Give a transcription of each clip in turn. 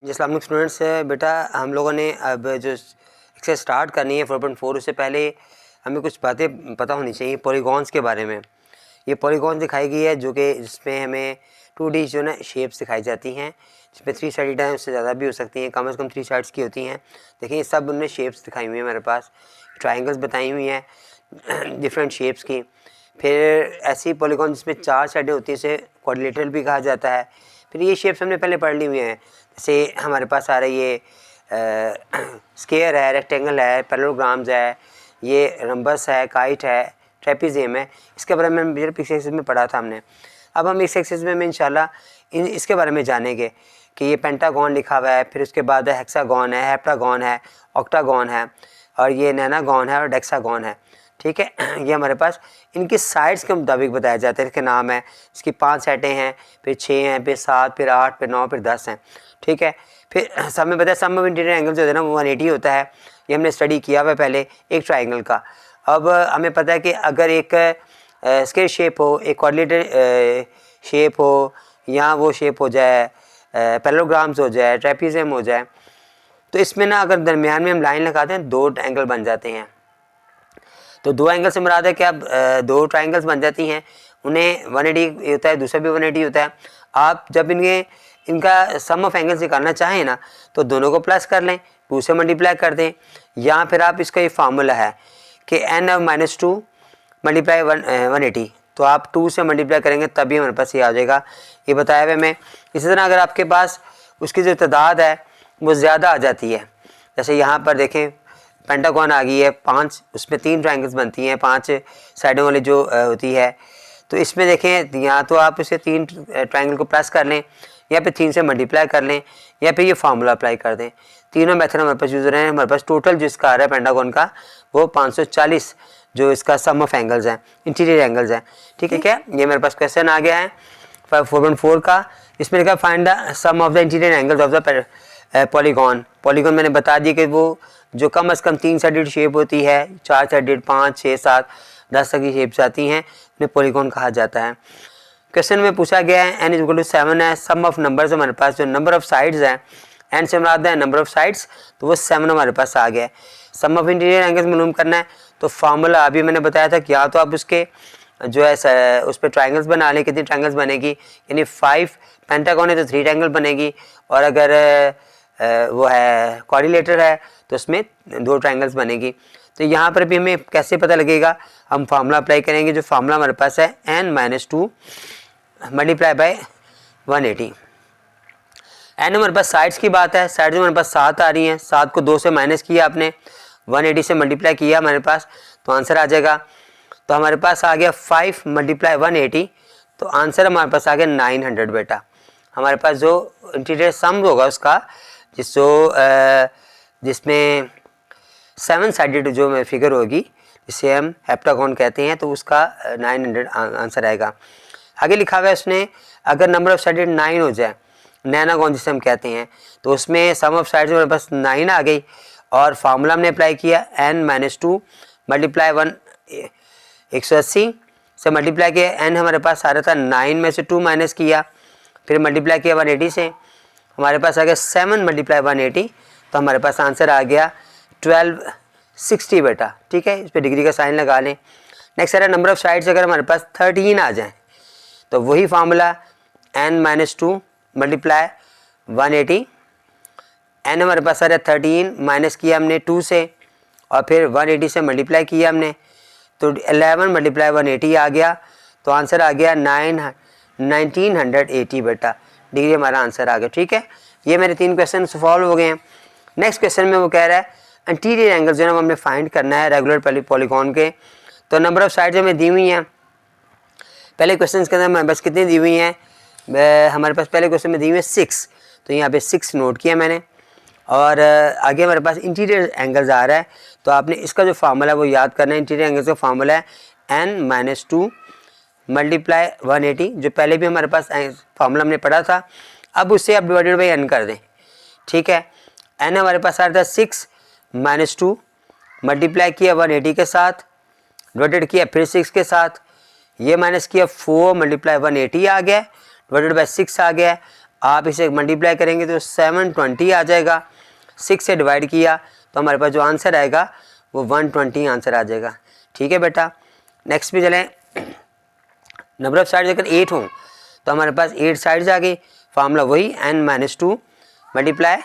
जी अस्सलाम वालेकुम स्टूडेंट्स। बेटा हम लोगों ने अब जो एक्सरसाइज स्टार्ट करनी है 4.4, उससे पहले हमें कुछ बातें पता होनी चाहिए पॉलीगॉन्स के बारे में। ये पॉलीगॉन दिखाई गई है जो कि जिसमें हमें 2D जो ना शेप्स दिखाई जाती हैं, जिसमें 3 साइडेड है, उससे ज़्यादा भी हो सकती हैं, कम से कम 3 साइड्स की होती हैं। देखिए सब उनमें शेप्स दिखाई हुई हैं, मेरे पास ट्राइंगल्स बताई हुई हैं डिफरेंट शेप्स की। फिर ऐसी पॉलीगॉन जिसमें 4 साइडें होती हैं उसे क्वाड्रिलेटरल भी कहा जाता है। फिर ये शेप्स हमने पहले पढ़ ली हुई हैं, जैसे हमारे पास आ रही है स्केयर है, रेक्टेंगल है, पैरेललोग्राम्स है, ये रंबस है, काइट है, ट्रेपीजियम है। इसके बारे में पिछले एक्सरसाइज में पढ़ा था हमने। अब हम इस एक्सरसाइज में इंशाल्लाह इसके बारे में जानेंगे कि ये पेंटागॉन लिखा हुआ है, फिर उसके बाद हेक्सागॉन है, हेप्टागॉन है, ऑक्टागॉन है, और ये नैनागॉन है और डेक्सागॉन है। ठीक है, ये हमारे पास इनकी साइड्स के मुताबिक बताया जाता है। इसके नाम है, इसकी 5 सेटें हैं, फिर 6 हैं, फिर 7, फिर 8, फिर 9, फिर 10 हैं। ठीक है, फिर सब में बताया सम ऑफ इंटीरियर एंगल जो है ना वो 180 होता है। ये हमने स्टडी किया हुआ है पहले एक ट्राइंगल का। अब हमें पता है कि अगर एक स्क्वायर शेप हो, एक क्वाड्रिलेटरल शेप हो, या वो शेप हो जाए पैरेललोग्राम्स हो जाए, ट्रेपीजियम हो जाए, तो इसमें ना अगर दरमियान में हम लाइन लगाते हैं 2 एंगल बन जाते हैं। तो 2 एंगल से मुराद है कि अब 2 ट्राइंगल्स बन जाती हैं, उन्हें 180 होता है, दूसरा भी 180 होता है। आप जब इनका सम ऑफ एंगल्स निकालना चाहें ना तो दोनों को प्लस कर लें, 2 से मल्टीप्लाई कर दें, या फिर आप इसका ये फार्मूला है कि n/-2 मल्टीप्लाई 180, तो आप 2 से मल्टीप्लाई करेंगे तभी हमारे पास ये आ जाएगा, ये बताया हुआ मैं। इसी तरह अगर आपके पास उसकी जो तादाद है वो ज़्यादा आ जाती है, जैसे यहाँ पर देखें पेंटागॉन आ गई है 5, उसमें 3 ट्राइंगल्स बनती हैं, 5 साइडों वाली जो होती है। तो इसमें देखें यहाँ तो आप इसे 3 ट्राइंगल को प्लस कर लें, या फिर 3 से मल्टीप्लाई कर लें, या फिर ये फार्मूला अप्लाई कर दें। तीनों मेथड हमारे पास यूज़ हो रहे हैं। हमारे पास टोटल जो इसका आ रहा है पेंटागॉन का वो 540 जो इसका सम ऑफ एंगल्स हैं, इंटीरियर एंगल्स हैं। ठीक है, क्या ये मेरे पास क्वेश्चन आ गया है 4.4 का। इसमें लिखा find the sum of the interior angles of the polygon. Polygon मैंने बता दिया कि वो जो कम से कम 3 साइडेड शेप होती है, 4 साइडेड, 5, 6, 7, 10 तक की शेप्स आती हैं, उन्हें पॉलीगॉन कहा जाता है। क्वेश्चन में पूछा गया है n=7 है, सम ऑफ नंबर्स हमारे पास जो नंबर ऑफ साइड्स हैं, n से मुराद है नंबर ऑफ साइड्स, तो वो 7 हमारे पास आ गया है। सम ऑफ इंटीरियर एंगल्स मालूम करना है तो फार्मूला अभी मैंने बताया था कि या तो आप उसके जो है उस पर ट्राइंगल्स बना लें, कितनी ट्राइंगल्स बनेगी, यानी 5 पेंटागॉन है तो 3 ट्राइंगल बनेगी, और अगर वो है क्वाड्रिलेटरल है तो उसमें 2 ट्राइंगल्स बनेगी। तो यहाँ पर भी हमें कैसे पता लगेगा, हम फार्मूला अप्लाई करेंगे। जो फार्मूला हमारे पास है n-2 मल्टीप्लाई बाय 180। एन हमारे पास साइड्स की बात है, साइड्स हमारे पास 7 आ रही हैं, 7 को 2 से माइनस किया आपने, 180 से मल्टीप्लाई किया हमारे पास, तो आंसर आ जाएगा। तो हमारे पास आ गया 5 मल्टीप्लाई 180, तो आंसर हमारे पास आ गया 900 बेटा। हमारे पास जो इंटीरियर सम होगा उसका जिसमें 7 साइडेड जो फिगर होगी, जिसे हम हेप्टागॉन कहते हैं, तो उसका 900 आंसर आएगा। आगे लिखा हुआ है उसने अगर नंबर ऑफ साइडेड 9 हो जाए, नैनागॉन जिसे हम कहते हैं, तो उसमें सम ऑफ साइड्स हमारे पास 9 आ गई, और फार्मूला हमने अप्लाई किया n-2 मल्टीप्लाई 180 से मल्टीप्लाई किया, n हमारे पास आ रहा था 9 में से 2 माइनस किया, फिर मल्टीप्लाई किया 180 से, हमारे पास आ गया 7 मल्टीप्लाई 180, तो हमारे पास आंसर आ गया 1260 बेटा। ठीक है, इस पर डिग्री का साइन लगा लें। नेक्स्ट है नंबर ऑफ साइड्स अगर हमारे पास 13 आ जाए तो वही फार्मूला n-2 मल्टीप्लाई 180, n हमारे पास आ रहा है 13, माइनस किया हमने 2 से, और फिर 180 से मल्टीप्लाई किया हमने, तो 11 मल्टीप्लाई 180 आ गया, तो आंसर आ गया 1980 बेटा। डिग्री हमारा आंसर आ गया। ठीक है, ये मेरे 3 क्वेश्चन सॉल्व हो गए हैं। नेक्स्ट क्वेश्चन में वो कह रहा है इंटीरियर एंगल जो है ना हमने फाइंड करना है रेगुलर पॉलीगॉन के। तो नंबर ऑफ साइड्स हमें दी हुई हैं, पहले क्वेश्चन के अंदर हमारे पास कितनी दी हुई हैं, हमारे पास पहले क्वेश्चन में दी हुई है 6, तो यहाँ पे 6 नोट किया मैंने। और आगे हमारे पास इंटीरियर एंगल्स आ रहा है, तो आपने इसका जो फार्मूला है वो याद करना है। इंटीरियर एंगल्स का फार्मूला है n-2 मल्टीप्लाई 180, जो पहले भी हमारे पास फार्मूला हमने पढ़ा था, अब उससे आप डिवाइडेड बाई n कर दें। ठीक है, n हमारे पास आ रहा था 6 - 2 मल्टीप्लाई किया 180 के साथ, डिवाइडेड किया फिर 6 के साथ, ये माइनस किया 4 मल्टीप्लाई 180 आ गया, डिवाइडेड बाई 6 आ गया। आप इसे मल्टीप्लाई करेंगे तो 720 आ जाएगा। 6 से डिवाइड किया तो हमारे पास जो आंसर आएगा वो 120 आंसर आ जाएगा। ठीक है बेटा, नेक्स्ट पे चलें। नंबर ऑफ साइड्स अगर 8 हों तो हमारे पास 8 साइड्स आ गई। फार्मूला वही n-2 multiply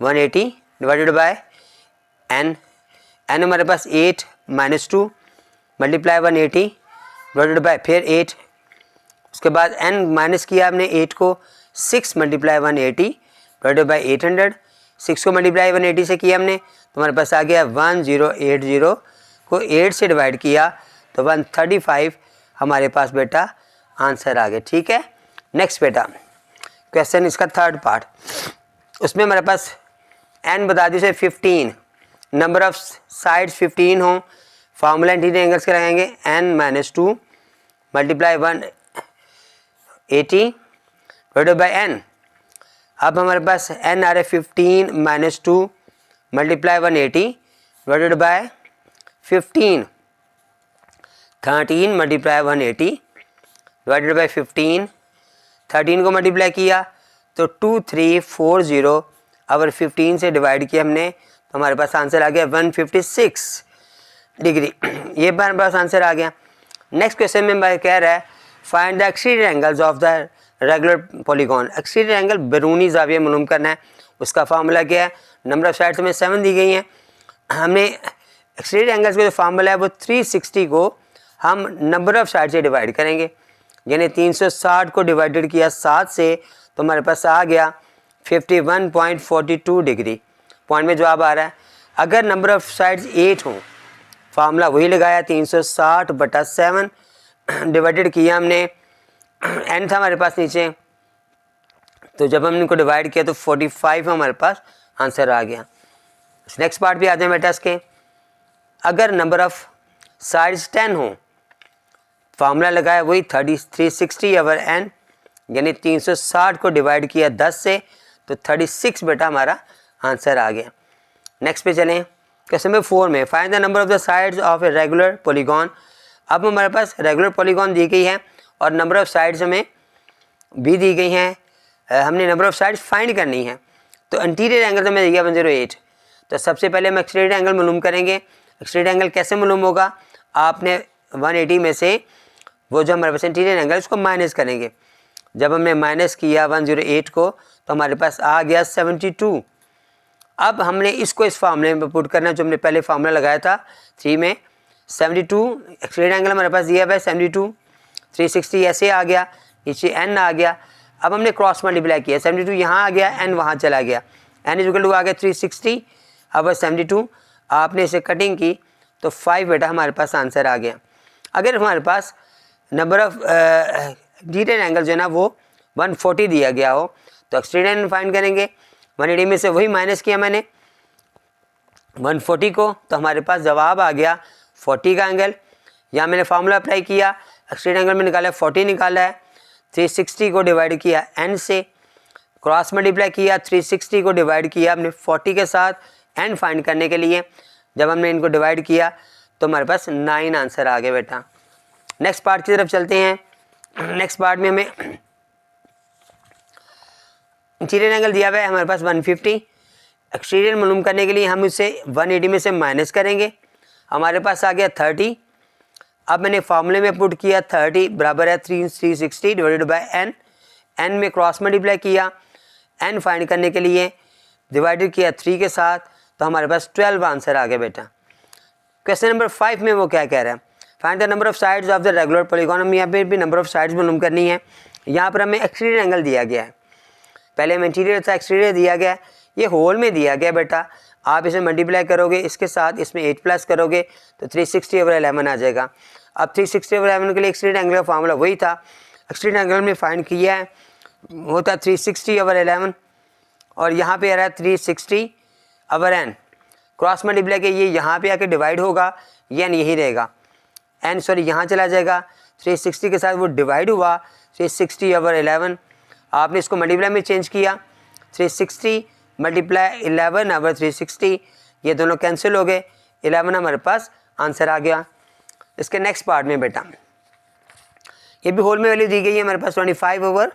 180 divided by n हमारे पास 8 -2 मल्टीप्लाई 180 डिवाइडेड बाय फिर 8, उसके बाद n माइनस किया हमने 8 को, 6 मल्टीप्लाई 180 डिवाइडेड बाई 800, 6 को मल्टीप्लाई 180 से किया हमने तो हमारे पास आ गया 1080 को 8 से डिवाइड किया तो 135 हमारे पास बेटा आंसर आ गया। ठीक है, नेक्स्ट बेटा क्वेश्चन इसका थर्ड पार्ट, उसमें हमारे पास n बता दीजिए 15, नंबर ऑफ साइड्स 15 हों, फार्मूला इंटीरियर एंगल्स के लगाएंगे n-2 multiply 180 divided by n। अब हमारे पास n आ रहा है 15 - 2 multiply 180 divided by 15, 13 multiply 180 divided by 15, 13 को मल्टीप्लाई किया तो 2340, अगर 15 से डिवाइड किया हमने तो हमारे पास आंसर आ गया 156 डिग्री। ये हमारे पास आंसर आ गया। नेक्स्ट क्वेश्चन में मैं कह रहा है find the exterior angles of the regular polygon. Exterior angle बैरूनी ज़ाविया मालूम करना है, उसका फार्मूला क्या है, नंबर ऑफ साइड्स में 7 दी गई हैं। हमने एक्सटीरियर एंगल्स का जो फार्मूला है वो 360 को हम नंबर ऑफ साइड से डिवाइड करेंगे, यानी 360 को डिवाइडेड किया 7 से तो हमारे पास आ गया 51.42 डिग्री। पॉइंट में जवाब आ रहा है। अगर नंबर ऑफ साइड्स 8 हों, फार्मूला वही लगाया 360/7 डिवाइडेड किया हमने, n था हमारे पास नीचे, तो जब हमने इनको डिवाइड किया तो 45 हमारे पास आंसर आ गया। नेक्स्ट पार्ट भी आते हैं बेटा इसके। अगर नंबर ऑफ साइड्स 10 हों, फार्मूला लगाया वही 360 ओवर n, यानी 360 को डिवाइड किया 10 से तो 36 बेटा हमारा आंसर आ गया। नेक्स्ट पे चलें, क्वेश्चन नंबर 4 में find the number of the sides of a regular polygon. अब हमारे पास रेगुलर पॉलीगॉन दी गई है और नंबर ऑफ साइड्स हमें भी दी गई हैं, हमने नंबर ऑफ साइड्स फाइंड करनी है। तो इंटीरियर एंगल हमें दिया 108, तो सबसे पहले हम एक्सटीरियर एंगल मालूम करेंगे। एक्सटीरियर एंगल कैसे मालूम होगा, आपने 180 में से वो जो हमारे पास इंटीरियर एंगल उसको माइनस करेंगे। जब हमने माइनस किया 108 को तो हमारे पास आ गया 72। अब हमने इसको इस फार्मूले में पुट करना है जो हमने पहले फार्मूला लगाया था 3 में। 72 एक्सटीरियर एंगल हमारे पास दिया हुआ है 72, 360 ऐसे आ गया, नीचे n आ गया। अब हमने क्रॉस मल्टीप्लाई किया, 72 यहाँ आ गया, n वहाँ चला गया, n इक्वल टू आ गया 360। अब 72 आपने इसे कटिंग की तो 5 बेटा हमारे पास आंसर आ गया। अगर हमारे पास नंबर ऑफ इंटीरियर एंगल जो है ना वो 140 दिया गया हो तो एक्सटीरियर एंगल फाइंड करेंगे। 180 में से वही माइनस किया मैंने 140 को, तो हमारे पास जवाब आ गया 40 का एंगल। यहाँ मैंने फार्मूला अप्लाई किया, एक्सटीरियर एंगल में निकाला 40 निकाला है, 360 को डिवाइड किया n से, क्रॉस मल्टीप्लाई किया 360 को डिवाइड किया हमने 40 के साथ n फाइंड करने के लिए। जब हमने इनको डिवाइड किया तो हमारे पास 9 आंसर आ गए बेटा। नेक्स्ट पार्ट की तरफ चलते हैं। नेक्स्ट पार्ट में हमें इंटीरियर एंगल दिया हुआ है हमारे पास 150। एक्सटीरियर मालूम करने के लिए हम इसे 180 में से माइनस करेंगे, हमारे पास आ गया 30। अब मैंने फार्मूले में पुट किया 30 बराबर है 360 डिवाइडेड बाय n, n में क्रॉस मल्टीप्लाई किया, n फाइंड करने के लिए डिवाइडेड किया 3 के साथ तो हमारे पास 12 आंसर आ गया बेटा। क्वेश्चन नंबर 5 में वो क्या कह रहा है, find the number of sides of the regular polygon. हम यहाँ पे भी नंबर ऑफ साइड्स मालूम करनी है। यहाँ पर हमें एक्सटीरियर एंगल दिया गया है, पहले हमें इंटीरियर था, एक्सटीरियर दिया गया है, ये होल में दिया गया बेटा। आप इसे मल्टीप्लाई करोगे इसके साथ, इसमें 8 प्लस करोगे तो 360 ओवर 11 आ जाएगा। अब 360 ओवर 11 के लिए एक्सटीरियर एंगल का फार्मूला वही था, एक्सटीरियर एंगल में फाइंड किया है, होता 360 ओवर 11 और यहाँ पे आ रहा है 360 ओवर n। क्रॉस मल्टीप्लाई के ये यहाँ पे आके डिवाइड होगा, ये n यही रहेगा, n सॉरी यहाँ चला जाएगा, 360 के साथ वो डिवाइड हुआ 360 ओवर 11। आपने इसको मल्टीप्लाई में चेंज किया, 360 मल्टीप्लाई 11 ओवर 360, ये दोनों कैंसिल हो गए, 11 हमारे पास आंसर आ गया। इसके नेक्स्ट पार्ट में बेटा ये भी होल में वैल्यू दी गई है हमारे पास 25 ओवर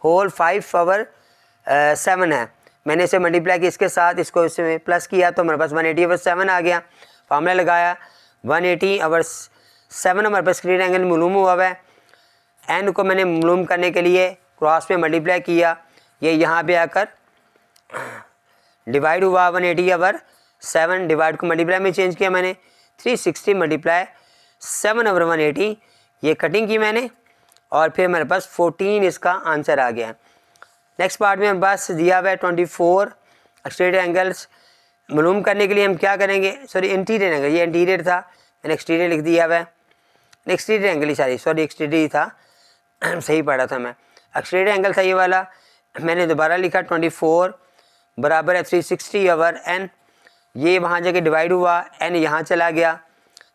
होल 5/7 है। मैंने इसे मल्टीप्लाई किया इसके साथ, इसको इसमें प्लस किया तो हमारे पास 180/7 आ गया। फार्मूला लगाया 180/7 हमारे पास स्क्रीन एंगल मालूम हुआ है। एन को मैंने मालूम करने के लिए क्रॉस में मल्टीप्लाई किया, ये यहाँ पे आकर डिवाइड हुआ 180/7, डिवाइड को मल्टीप्लाई में चेंज किया मैंने 360 मल्टीप्लाई 7/180, ये कटिंग की मैंने और फिर मेरे पास 14 इसका आंसर आ गया। नेक्स्ट पार्ट में हमारे पास दिया हुआ है 24 एक्सटीरियर एंगल्स मालूम करने के लिए हम क्या करेंगे, सॉरी इंटीरियर एंगल, ये इंटीरियर था मैंने एक्सटीरियर लिख दिया हुआ है, एक्सटीरियर एंगल ही सॉरी एक्सटीरियर ही था सही पढ़ा था मैं, एक्सटीरियर एंगल था ये वाला, मैंने दोबारा लिखा 24 बराबर है 360/n, ये वहाँ जाके डिवाइड हुआ, n यहाँ चला गया,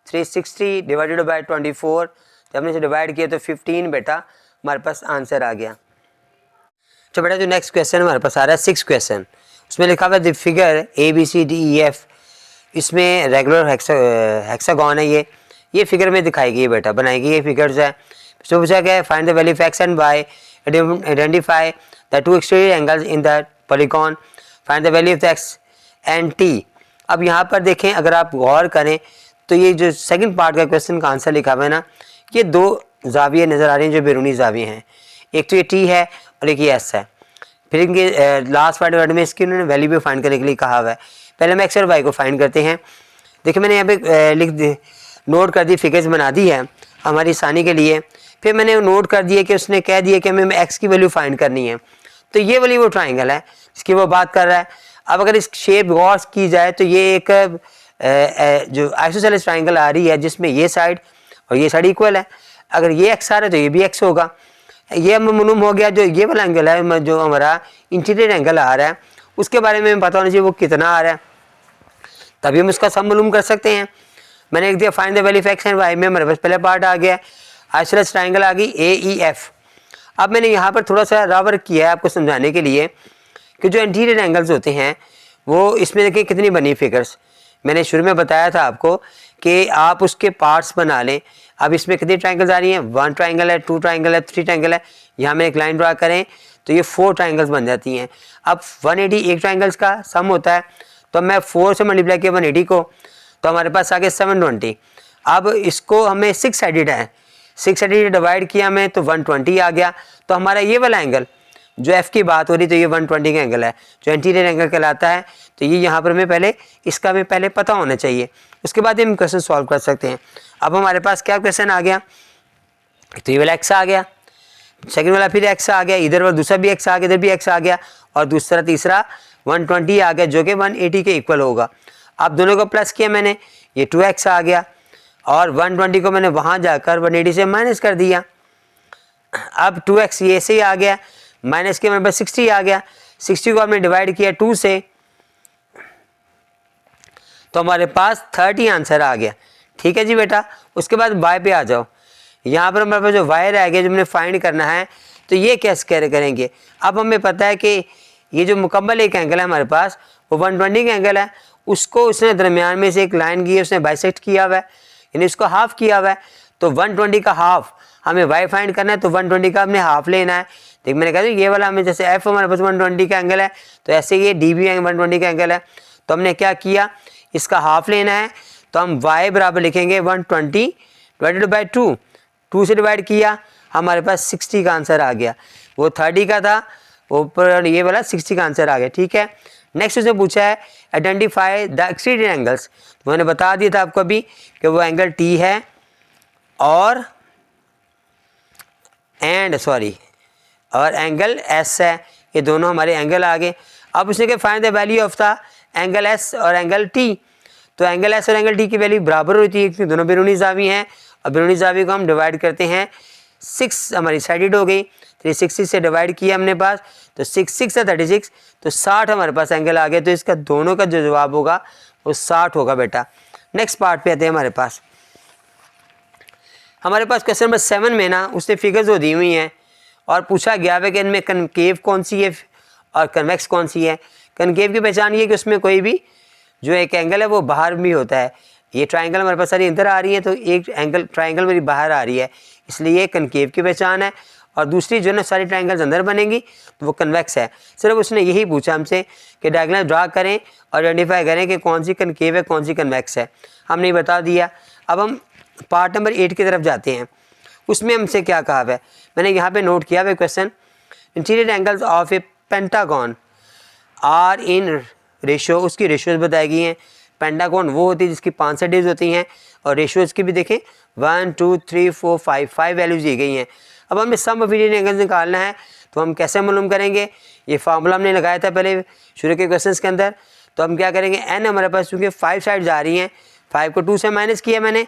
360 डिवाइडेड बाय 24, जब हमने इसे डिवाइड किया तो 15 बेटा हमारे पास आंसर आ गया। तो बेटा जो नेक्स्ट क्वेश्चन हमारे पास आ रहा है 6 क्वेश्चन, उसमें लिखा हुआ है द फिगर ABCDEF, इसमें रेगुलर हेक्सागन है, ये फिगर में दिखाई गई है बेटा, बनाई गई ये फिगर्स है। तो पूछा गया find the value of x and y, identify the two exterior angles in the polygon, find the value of x and t। अब यहाँ पर देखें, अगर आप गौर करें तो ये जो सेकंड पार्ट का क्वेश्चन का आंसर लिखा हुआ है ना, ये दो जाविये नज़र आ रहे हैं जो बैरूनी जाविये हैं, एक तो ये t है और एक ये s है। फिर इनके लास्ट पार्ट में इसकी उन्होंने वैल्यू भी फाइंड करने के लिए कहा हुआ है। पहले हम x और y को फाइंड करते हैं। देखिए मैंने यहाँ पे नोट कर दी, फिगर्स बना दी है हमारी आसानी के लिए। फिर मैंने नोट कर दिया कि उसने कह दिया कि हमें x की वैल्यू फाइंड करनी है, तो ये वाली वो ट्राइंगल है जिसकी वो बात कर रहा है। अब अगर इस शेप गौर की जाए तो ये एक जो आइसोसेलेस ट्राइंगल आ रही है जिसमें ये साइड और ये साइड इक्वल है। अगर ये x आ रहा है तो ये भी x होगा। ये हमें मालूम हो गया जो ये वाला एंगल है, जो हमारा इंटीरियर एंगल आ रहा है, उसके बारे में हमें पता होना चाहिए वो कितना आ रहा है, तभी हम उसका सब मालूम कर सकते हैं। मैंने एक दिया find the value of x and y में हमारे पास पहले पार्ट आ गया, आइसोसेलेस ट्राइंगल आ गई AEF। अब मैंने यहाँ पर थोड़ा सा रावर किया है आपको समझाने के लिए कि जो इंटीरियर एंगल्स होते हैं वो इसमें देखिए कितनी बनी फिगर्स। मैंने शुरू में बताया था आपको कि आप उसके पार्ट्स बना लें। अब इसमें कितनी ट्राइंगल्स आ रही हैं, 1 ट्राइंगल है, 2 ट्राइंगल है, 3 ट्राइंगल है, यहाँ में एक लाइन ड्रा करें तो ये 4 ट्राइंगल्स बन जाती हैं। अब 180 एक ट्राइंगल्स का सम होता है, तो मैं 4 से मल्टीप्लाई किया 180 को, तो हमारे पास आ गया 720। अब इसको हमें 6 साइडेड है, 6 साइडेड डिवाइड किया हमें तो 120 आ गया। तो हमारा ये वाला एंगल जो f की बात हो रही तो ये 120 का एंगल है जो इंटीरियर एंगल कहलाता है। तो ये यहाँ पर हमें पहले इसका हमें पहले पता होना चाहिए, उसके बाद हम क्वेश्चन सॉल्व कर सकते हैं। अब हमारे पास क्या क्वेश्चन आ गया, तो ये वाला x आ गया, सेकंड वाला फिर x आ गया, इधर वाला दूसरा भी x आ गया, इधर भी x आ गया, और दूसरा तीसरा 120 आ गया जो कि 180 के इक्वल होगा। अब दोनों को प्लस किया मैंने, ये 2x आ गया, और 120 को मैंने वहाँ जाकर 180 से माइनस कर दिया। अब 2x ये से ही आ गया, माइनस के मेरे पास 60 आ गया, 60 को हमने डिवाइड किया 2 से, तो हमारे पास 30 आंसर आ गया। ठीक है जी बेटा। उसके बाद y पे आ जाओ, यहाँ पर हमारे पास जो y रह गया जो हमने फाइंड करना है, तो ये कैसे करेंगे। अब हमें पता है कि ये जो मुकम्मल एक एंगल है हमारे पास वो 120 का एंगल है, उसको उसने दरमियान में से एक लाइन की उसने बाइसेक्ट किया हुआ है, यानी उसको हाफ किया हुआ है। तो 120 का हाफ हमें y फाइंड करना है, तो 120 का हमने हाफ लेना है। देख मैंने कहा ये वाला हमें जैसे f हमारे पास 120 का एंगल है, तो ऐसे ये d भी 120 का एंगल है, तो हमने क्या किया, इसका हाफ लेना है। तो हम y बराबर लिखेंगे 120 डिवाइडेड बाई 2 से डिवाइड किया, हमारे पास 60 का आंसर आ गया। वो 30 का था, ऊपर ये वाला 60 का आंसर आ गया। ठीक है। नेक्स्ट उसने पूछा है आइडेंटिफाई द एक्सटीरियर एंगल्स, तो मैंने बता दिया था आपको अभी कि वो एंगल T है और एंगल S है, ये दोनों हमारे एंगल आ गए। अब उसने कहा find the value of the angle S और एंगल T, तो एंगल S और एंगल T की वैल्यू बराबर होती है क्योंकि दोनों बैरूनी जावी हैं, और बैरूनी जावी को हम डिवाइड करते हैं 6 हमारी साइडेड हो गई, 360 से डिवाइड किया हमने पास, तो 6 है 36, तो 60 हमारे पास एंगल आ गया। तो इसका दोनों का जो जवाब होगा वो 60 होगा बेटा। नेक्स्ट पार्ट पे आते हैं। हमारे पास क्वेश्चन नंबर 7 में ना उसने फिगर्स जो दी हुई हैं और पूछा गया है कि इनमें कनकेव कौन सी है और कन्वेक्स कौन सी है। कनकेव की पहचान ये है कि उसमें कोई भी जो एक एंगल है वो बाहर भी होता है। ये ट्राइंगल हमारे पास सारी अंदर आ रही है, तो एक एंगल ट्राइंगल मेरी बाहर आ रही है, इसलिए ये कनकेव की पहचान है। और दूसरी जो ना सारी ट्रायंगल्स अंदर बनेंगी तो वो कन्वेक्स है। सिर्फ उसने यही पूछा हमसे कि डायग्राम ड्रा करें और आइडेंटिफाई करें कि कौन सी कनकेव है कौन सी कन्वेक्स है, हमने बता दिया। अब हम पार्ट नंबर 8 की तरफ जाते हैं। उसमें हमसे क्या कहा है, मैंने यहाँ पे नोट किया हुआ question, interior angles of a pentagon are in ratio, उसकी रेशियोज बताई गई हैं। पेंटागन वो होती है जिसकी 5 साइड्स होती हैं और रेशियोज की भी देखें 1 2 3 4 5 वैल्यूज दी गई हैं। अब हमें सम ऑफ इंटीरियर एंगल्स निकालना है तो हम कैसे मालूम करेंगे, ये फार्मूला हमने लगाया था पहले शुरू के क्वेश्चन के अंदर। तो हम क्या करेंगे, एन हमारे पास चूँकि 5 साइड्स आ रही हैं, 5 को 2 से माइनस किया मैंने,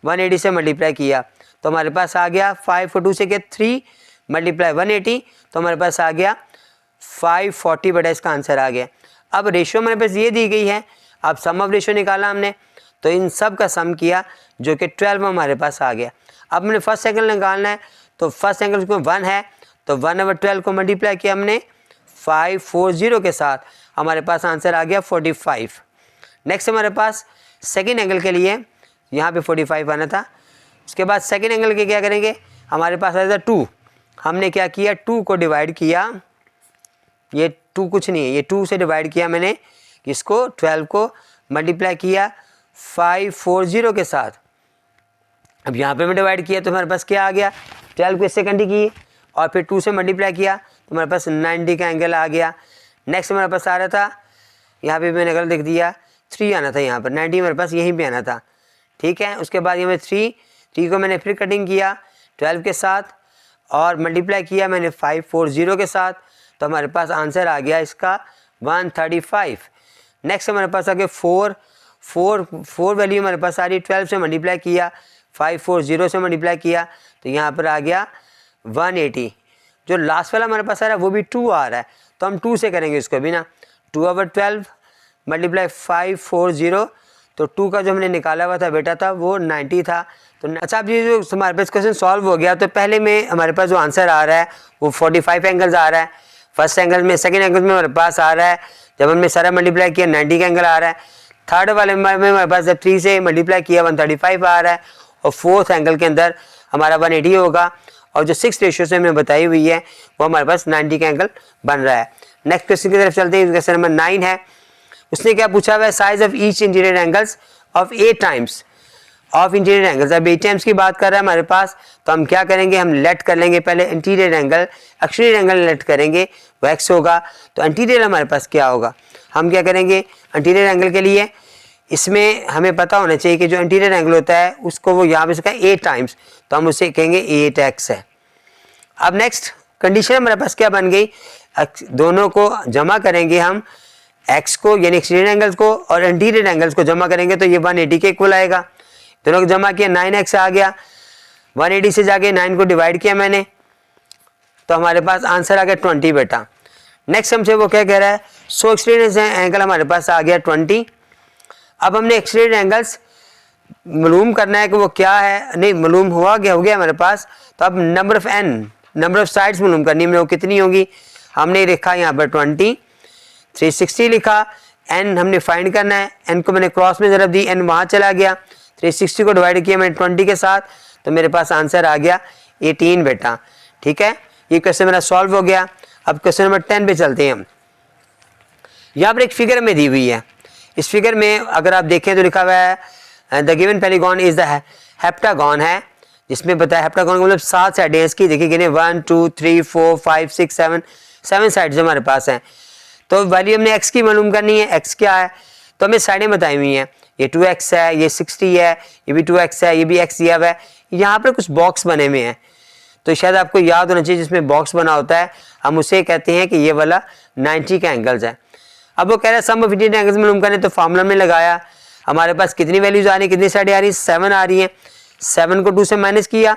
180 से मल्टीप्लाई किया तो हमारे पास आ गया 5 को 2 से किया 3 मल्टीप्लाई 180 तो हमारे पास आ गया 540 बटा इसका आंसर आ गया। अब रेशियो हमारे पास ये दी गई है, अब सम ऑफ रेशियो निकाला हमने तो इन सब का सम किया जो कि 12 हमारे पास आ गया। अब हमने फर्स्ट एंगल निकालना है तो फर्स्ट एंगल को 1 है तो 1/12 को मल्टीप्लाई किया हमने 540 के साथ, हमारे पास आंसर आ गया 45। नेक्स्ट हमारे पास सेकेंड एंगल के लिए यहाँ पे 45 आना था। उसके बाद सेकेंड एंगल के क्या करेंगे, हमारे पास आया था 2, हमने क्या किया 2 को डिवाइड किया, ये 2 कुछ नहीं है, ये 2 से डिवाइड किया मैंने इसको 12 को मल्टीप्लाई किया 540 के साथ। अब यहाँ पे मैं डिवाइड किया तो हमारे पास क्या आ गया, 12 को इससे कंटी की और फिर 2 से मल्टीप्लाई किया तो हमारे पास 90 का एंगल आ गया। नेक्स्ट हमारे पास आ रहा था, यहाँ पे मैंने गलत लिख दिया, 3 आना था, यहाँ पर 90 हमारे पास यहीं पे आना था, ठीक है। उसके बाद ये मैं 3 को मैंने फिर कटिंग किया 12 के साथ और मल्टीप्लाई किया मैंने 540 के साथ तो हमारे पास आंसर आ गया इसका 135। नेक्स्ट हमारे पास आ गया 4 वैल्यू हमारे पास आ रही, 12 से मल्टीप्लाई किया 540 से मल्टीप्लाई किया तो यहाँ पर आ गया 180। जो लास्ट वाला हमारे पास आ रहा है वो भी 2 आ रहा है तो हम 2 से करेंगे इसको भी ना, 2/12 मल्टीप्लाई 540 तो 2 का जो हमने निकाला हुआ था बेटा था वो 90 था। तो अच्छा, अब ये जो हमारे पास क्वेश्चन सॉल्व हो गया तो पहले में हमारे पास जो आंसर आ रहा है वो 45 एंगल्स आ रहा है फर्स्ट एंगल में, सेकंड एंगल में हमारे पास आ रहा है जब हमने सारा मल्टीप्लाई किया 90 का एंगल आ रहा है, थर्ड वाले में हमारे पास जब 3 से मल्टीप्लाई किया 135 आ रहा है और फोर्थ एंगल के अंदर हमारा 180 होगा और जो 6 रेशियो से हमें बताई हुई है वो हमारे पास 90 का एंगल बन रहा है। नेक्स्ट क्वेश्चन की तरफ चलते हैं, क्वेश्चन नंबर 9 है। उसने क्या पूछा हुआ है, size of each interior angles of 8 times of interior angles. अब 8 टाइम्स की बात कर रहा है हमारे पास तो हम क्या करेंगे, हम लेट कर लेंगे पहले interior angle, exterior angle let करेंगे वो एक्स होगा तो इंटीरियर हमारे पास क्या होगा, हम क्या करेंगे इंटीरियर एंगल के लिए इसमें हमें पता होना चाहिए कि जो इंटीरियर एंगल होता है उसको वो यहाँ पे इसका 8 टाइम्स तो हम उसे कहेंगे 8x है। अब नेक्स्ट कंडीशन हमारे पास क्या बन गई, दोनों को जमा करेंगे हम, x को यानी एक्सटीरियर एंगल्स को और इंटीरियर एंगल्स को जमा करेंगे तो ये 180 के इक्वल आएगा। दोनों को जमा किया 9x आ गया, 180 से जाके 9 को डिवाइड किया मैंने तो हमारे पास आंसर आ गया 20 बेटा। नेक्स्ट हमसे वो क्या कह रहा है, सो एक्सटीरियर एंगल हमारे पास आ गया 20। अब हमने एक्सटीरियर एंगल्स मालूम करना है कि वो क्या है, नहीं मालूम हो गया हमारे पास। तो अब नंबर ऑफ साइड्स मालूम करनी है, वो कितनी होगी, हमने लिखा यहाँ पर 20, 360 लिखा, n हमने फाइंड करना है, n को मैंने क्रॉस में ज़रब दी, n वहाँ चला गया, 360 को डिवाइड किया मैंने 20 के साथ तो मेरे पास आंसर आ गया 18 बेटा, ठीक है। ये क्वेश्चन मेरा सॉल्व हो गया। अब क्वेश्चन नंबर 10 पे चलते हैं हम। यहाँ पर एक फिगर में दी हुई है, इस फिगर में अगर आप देखें तो लिखा हुआ है the given पेलीगॉन is the heptagon है, जिसमें बताया हेप्टागॉन का मतलब 7 साइडें हैं इसकी, देखिए गिने 1 2 3 4 5 6 7 साइड्स हमारे पास हैं। तो वैल्यू हमने x की मालूम करनी है, x क्या है तो हमें साइडें बताई हुई हैं, ये 2x है, ये 60 है, ये भी 2x है, ये भी x दिया हुआ है, यहाँ पर कुछ बॉक्स बने हुए हैं तो शायद आपको याद होना चाहिए जिसमें बॉक्स बना होता है हम उसे कहते हैं कि ये वाला 90 का एंगल्स है। अब वो कह रहा है सम ऑफ इंटीरियर एंगल्स मालूम करने तो फार्मूला में लगाया, हमारे पास कितनी वैल्यूज आ रही है, कितनी साइडें आ रही है, 7 आ रही हैं, 7 को 2 से माइनस किया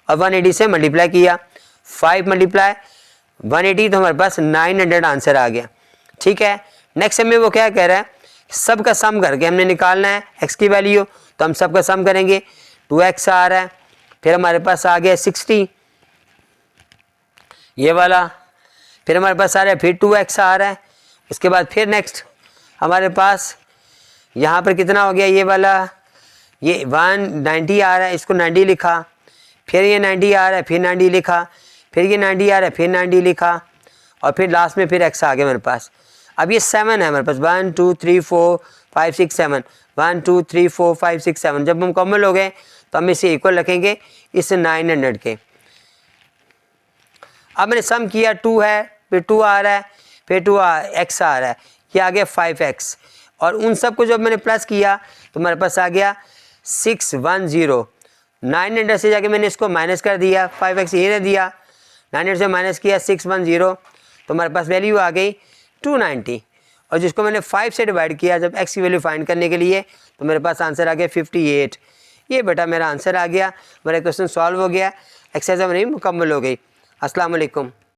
और 180 से मल्टीप्लाई किया, 5 मल्टीप्लाई 180 तो हमारे पास 900 आंसर आ गया, ठीक है। नेक्स्ट हमें वो क्या कह रहा है, सब का सम करके हमने निकालना है x की वैल्यू, तो हम सब का सम करेंगे, 2x आ रहा है, फिर हमारे पास आ गया 60 ये वाला, फिर हमारे पास आ रहा है फिर 2x आ रहा है, उसके बाद फिर नेक्स्ट हमारे पास यहाँ पर कितना हो गया, ये वाला ये 190 आ रहा है, इसको 90 लिखा, फिर ये 90 आ रहा है, फिर 90 लिखा, फिर ये 90 आ रहा है, फिर 90 लिखा और फिर लास्ट में फिर x आ गया मेरे पास। अब ये 7 है मेरे पास, 1 2 3 4 5 6 7, 1 2 3 4 5 6 7। जब मुकम्मल हो गए तो हम इसे इक्वल रखेंगे इस 900 के। अब मैंने सम किया, 2 है, फिर 2 आ रहा है, फिर x आ रहा है, ये आ गया 5x। और उन सब को जब मैंने प्लस किया तो मेरे पास आ गया 610। 900 से जाके मैंने इसको माइनस कर दिया, 5x ये ने दिया, 900 से माइनस किया 610, तो हमारे पास वैल्यू आ गई 290। और जिसको मैंने 5 से डिवाइड किया जब x की वैल्यू फाइंड करने के लिए, तो मेरे पास आंसर आ गया 58। ये बेटा मेरा आंसर आ गया, मेरा क्वेश्चन सॉल्व हो गया, एक्सरसाइज हमारी मुकम्मल हो गई। अस्सलाम वालेकुम।